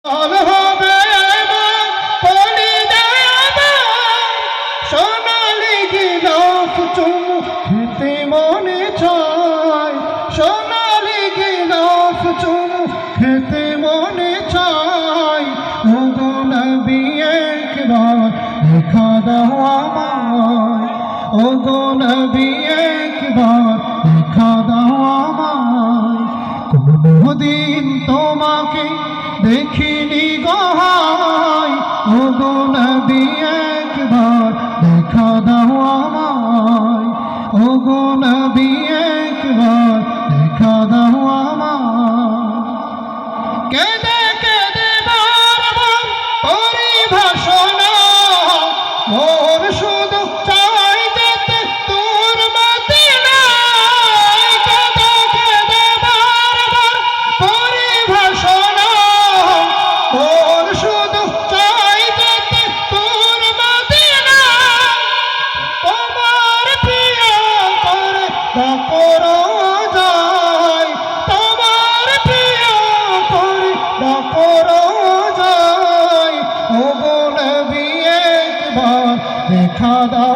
হবে আমার পরিণয় সোনালি গিলাফ চুমু খেতে মনে চায়, সোনালি গিলাফ চুমু খেতে মনে চায়। ওগো নবী একবার দেখা দাও আমায়, ওগো নবী একবার দেখা দাও আমায়। কোনদিন তোমাকে দেখিনি গহায়, ওগো নবী একবার দেখা দাও আমায়, ওগো নবী একবার দেখা দাও আমায়। কেঁদে কেঁদে বারবার পরিভাষণা, মোর শুধু চাই যেতে তোর মদিনায়। কেঁদে কেঁদে বারবার পরিভাষণা, মোর শুধু চাই যেতে তোর মদিনায়। তোমার প্রিয় করে ডাকরো যায়, তোমার প্রিয় করে ডাকরো যায়। ওগো নবী একবার দেখা দাও